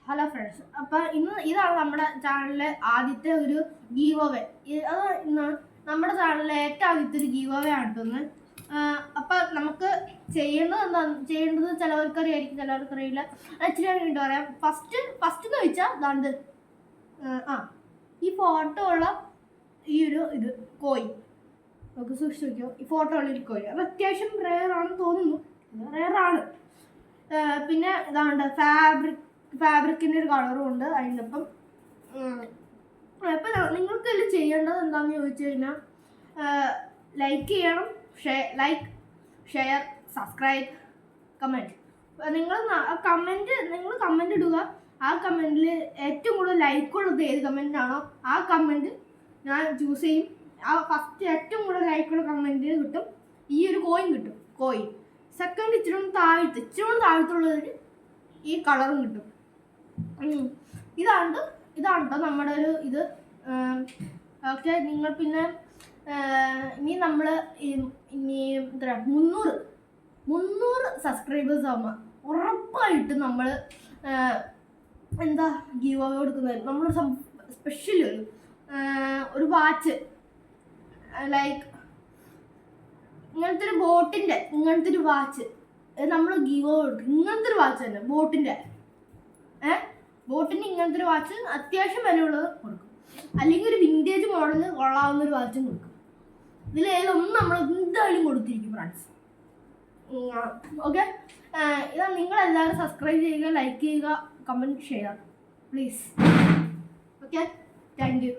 Hello friends, അപ്പം ഇതാണ് നമ്മുടെ ചാനലിലെ ആദ്യത്തെ ഒരു ഗീവ് അവേ. അത് ഇന്നാണ് നമ്മുടെ ചാനലിലെ ഏറ്റവും ആദ്യത്തെ ഒരു ഗീവ് അവേ ആണെന്ന്. അപ്പം നമുക്ക് ചെയ്യേണ്ടത് ചിലവർക്കറിയായിരിക്കും, ചിലവർക്കറിയില്ല. ഇച്ചിരി വേണ്ടി പറയാം. ഫസ്റ്റ് എന്ന് വെച്ചാൽ ദാണ്ട് ഈ ഫോട്ടോ ഉള്ള ഈ ഒരു കോയിൻ നമുക്ക് സൂക്ഷിച്ച് നോക്കിയോ. ഈ ഫോട്ടോ ഉള്ള ഒരു കോയിൻ അത് അത്യാവശ്യം റെയറാണെന്ന് തോന്നുന്നു, റെയറാണ്. പിന്നെ ഇതാണ്ട് ഫാബ്രിക്കിൻ്റെ ഒരു കളറും ഉണ്ട് അതിൻ്റെ ഒപ്പം. അപ്പം നിങ്ങൾക്ക് ഇതിൽ ചെയ്യേണ്ടത് എന്താണെന്ന് ചോദിച്ചു കഴിഞ്ഞാൽ ലൈക്ക് ചെയ്യണം, ഷെയർ, സബ്സ്ക്രൈബ്, കമൻറ്റ്. നിങ്ങൾ കമൻറ്റ് ഇടുക. ആ കമൻറ്റിൽ ഏറ്റവും കൂടുതൽ ലൈക്കുള്ളത് ഏത് കമൻറ്റാണോ ആ കമൻറ്റ് ഞാൻ ചൂസ് ചെയ്യും. ആ ഫസ്റ്റ് ഏറ്റവും കൂടുതൽ ലൈക്കുള്ള കമൻറ്റിന് കിട്ടും ഈ ഒരു കോയിൻ കിട്ടും. സെക്കൻഡ് ഇച്ചിരി താഴത്തുള്ളവർ ഈ കളറും കിട്ടും. ഇതാണ് കേട്ടോ നമ്മുടെ ഒരു ഇത്. ഓക്കെ, നിങ്ങൾ പിന്നെ ഇനി നമ്മൾ ഇനി 300 സബ്സ്ക്രൈബേഴ്സ് ആകുമ്പോൾ ഉറപ്പായിട്ടും നമ്മൾ ഗീവ് അവേ കൊടുക്കുന്നത്. നമ്മൾ സ്പെഷ്യൽ ഒരു വാച്ച്, ലൈക്ക് ഇങ്ങനത്തെ ഒരു ബോട്ടിൻ്റെ ഇങ്ങനത്തെ ഒരു വാച്ച് നമ്മൾ ഗീവ് അവേ കൊടുക്കും. ഇങ്ങനത്തെ ഒരു വാച്ച് തന്നെ ബോട്ടിൻ്റെ ഇങ്ങനത്തെ ഒരു വാച്ച് അത്യാവശ്യം വിലയുള്ളത് കൊടുക്കും. അല്ലെങ്കിൽ ഒരു വിൻറ്റേജ് മോഡല് കൊള്ളാവുന്ന ഒരു വാച്ചും കൊടുക്കും. ഇതിലേതൊന്നും നമ്മൾ എന്തായാലും കൊടുത്തിരിക്കും ഫ്രണ്ട്സ്. ഓക്കെ, ഇതാ നിങ്ങളെല്ലാവരും സബ്സ്ക്രൈബ് ചെയ്യുക, ലൈക്ക് ചെയ്യുക, കമൻറ്റ് ചെയ്യുക പ്ലീസ്. Okay, thank you.